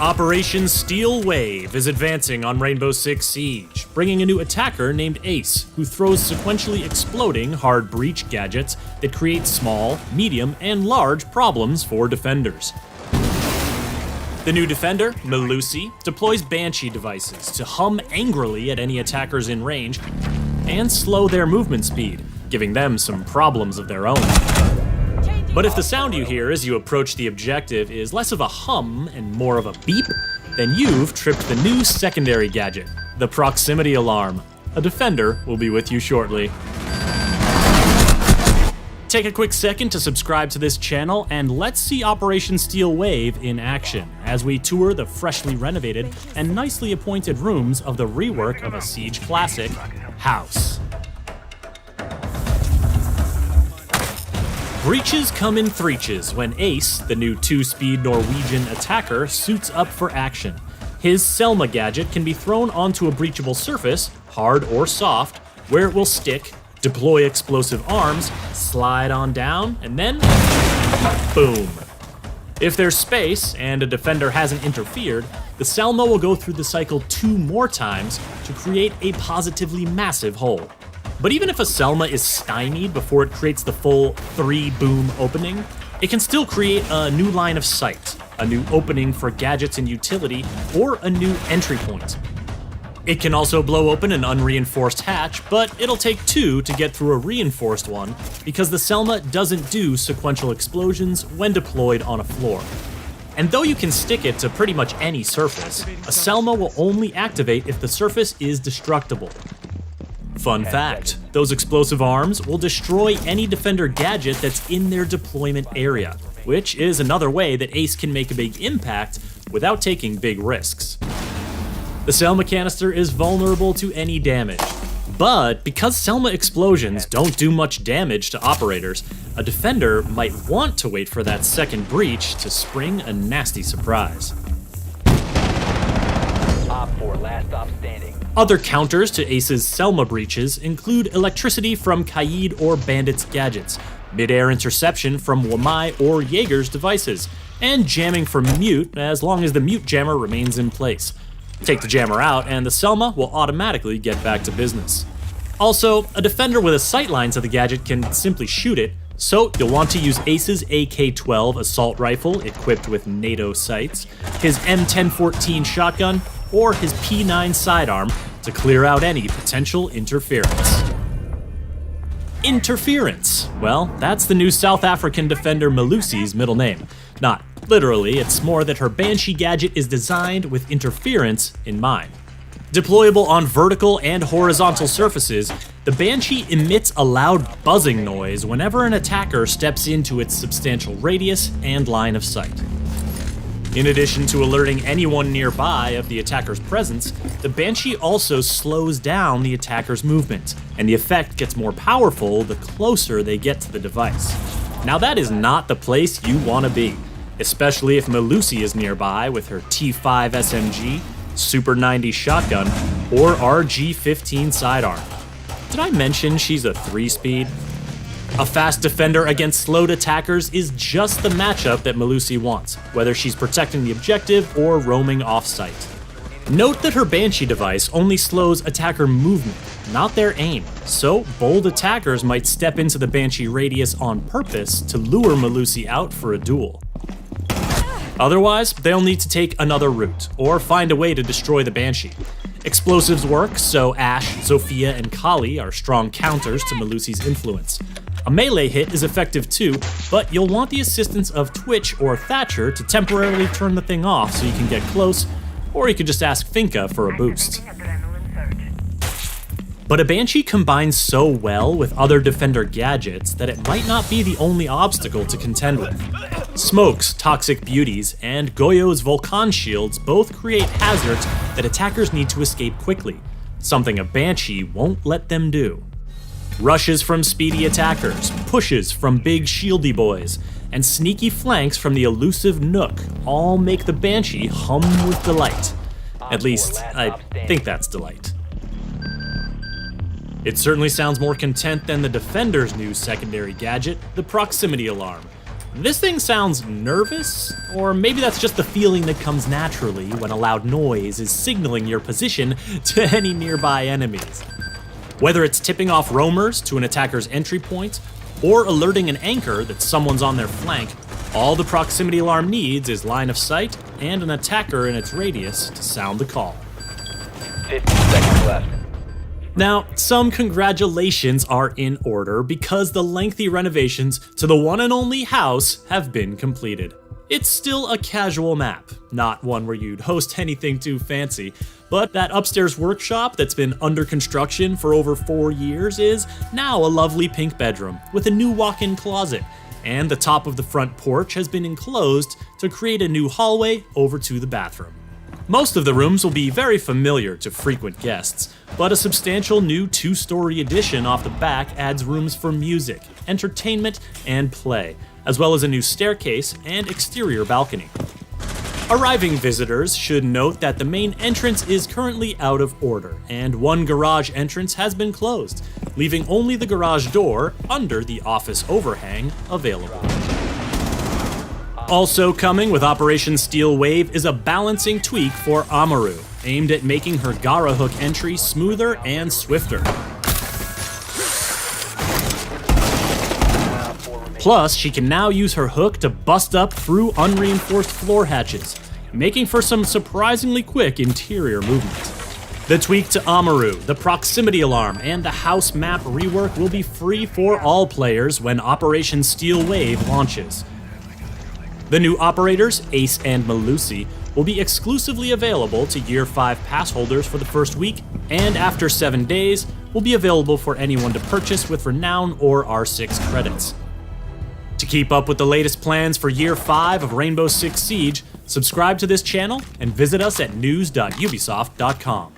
Operation Steel Wave is advancing on Rainbow Six Siege, bringing a new attacker named Ace, who throws sequentially exploding hard breach gadgets that create small, medium, and large problems for defenders. The new defender, Melusi, deploys Banshee devices to hum angrily at any attackers in range and slow their movement speed, giving them some problems of their own. But if the sound you hear as you approach the objective is less of a hum and more of a beep, then you've tripped the new secondary gadget, the proximity alarm. A defender will be with you shortly. Take a quick second to subscribe to this channel and let's see Operation Steel Wave in action as we tour the freshly renovated and nicely appointed rooms of the rework of a Siege classic, House. Breaches come in threeches when Ace, the new 2-speed Norwegian attacker, suits up for action. His Selma gadget can be thrown onto a breachable surface, hard or soft, where it will stick, deploy explosive arms, slide on down, and then boom. If there's space and a defender hasn't interfered, the Selma will go through the cycle 2 more times to create a positively massive hole. But even if a Selma is stymied before it creates the full 3-boom opening, it can still create a new line of sight, a new opening for gadgets and utility, or a new entry point. It can also blow open an unreinforced hatch, but it'll take 2 to get through a reinforced one because the Selma doesn't do sequential explosions when deployed on a floor. And though you can stick it to pretty much any surface, a Selma will only activate if the surface is destructible. Fun fact, those explosive arms will destroy any defender gadget that's in their deployment area, which is another way that Ace can make a big impact without taking big risks. The Selma canister is vulnerable to any damage, but because Selma explosions don't do much damage to operators, a defender might want to wait for that second breach to spring a nasty surprise. Op 4, last stop standing. Other counters to Ace's Selma breaches include electricity from Kaid or Bandit's gadgets, mid-air interception from Wamai or Jaeger's devices, and jamming from Mute as long as the Mute jammer remains in place. Take the jammer out and the Selma will automatically get back to business. Also, a defender with a sightline to the gadget can simply shoot it, so you'll want to use Ace's AK-12 assault rifle equipped with NATO sights, his M1014 shotgun, or his P9 sidearm to clear out any potential interference. Interference. Well, that's the new South African defender Melusi's middle name. Not literally, it's more that her Banshee gadget is designed with interference in mind. Deployable on vertical and horizontal surfaces, the Banshee emits a loud buzzing noise whenever an attacker steps into its substantial radius and line of sight. In addition to alerting anyone nearby of the attacker's presence, the Banshee also slows down the attacker's movement, and the effect gets more powerful the closer they get to the device. Now that is not the place you want to be, especially if Melusi is nearby with her T5 SMG, Super 90 shotgun, or RG-15 sidearm. Did I mention she's a 3-speed? A fast defender against slowed attackers is just the matchup that Melusi wants, whether she's protecting the objective or roaming off-site. Note that her Banshee device only slows attacker movement, not their aim, so bold attackers might step into the Banshee radius on purpose to lure Melusi out for a duel. Otherwise, they'll need to take another route, or find a way to destroy the Banshee. Explosives work, so Ashe, Zofia, and Kali are strong counters to Melusi's influence. A melee hit is effective too, but you'll want the assistance of Twitch or Thatcher to temporarily turn the thing off so you can get close, or you could just ask Finka for a boost. But a Banshee combines so well with other defender gadgets that it might not be the only obstacle to contend with. Smoke's Toxic Beauties and Goyo's Volcan Shields both create hazards that attackers need to escape quickly, something a Banshee won't let them do. Rushes from speedy attackers, pushes from big shieldy boys, and sneaky flanks from the elusive Nook all make the Banshee hum with delight. At least, I think that's delight. It certainly sounds more content than the Defender's new secondary gadget, the proximity alarm. This thing sounds nervous, or maybe that's just the feeling that comes naturally when a loud noise is signaling your position to any nearby enemies. Whether it's tipping off roamers to an attacker's entry point, or alerting an anchor that someone's on their flank, all the proximity alarm needs is line of sight and an attacker in its radius to sound the call. 15 seconds left. Now, some congratulations are in order because the lengthy renovations to the one and only house have been completed. It's still a casual map, not one where you'd host anything too fancy, but that upstairs workshop that's been under construction for over 4 years is now a lovely pink bedroom with a new walk-in closet, and the top of the front porch has been enclosed to create a new hallway over to the bathroom. Most of the rooms will be very familiar to frequent guests, but a substantial new 2-story addition off the back adds rooms for music, entertainment, and play, as well as a new staircase and exterior balcony. Arriving visitors should note that the main entrance is currently out of order, and one garage entrance has been closed, leaving only the garage door under the office overhang available. Also coming with Operation Steel Wave is a balancing tweak for Amaru, aimed at making her Gara hook entry smoother and swifter. Plus, she can now use her hook to bust up through unreinforced floor hatches, making for some surprisingly quick interior movement. The tweak to Amaru, the proximity alarm, and the house map rework will be free for all players when Operation Steel Wave launches. The new operators, Ace and Melusi, will be exclusively available to Year 5 pass holders for the first week, and after 7 days, will be available for anyone to purchase with Renown or R6 credits. To keep up with the latest plans for Year 5 of Rainbow Six Siege, subscribe to this channel and visit us at news.ubisoft.com.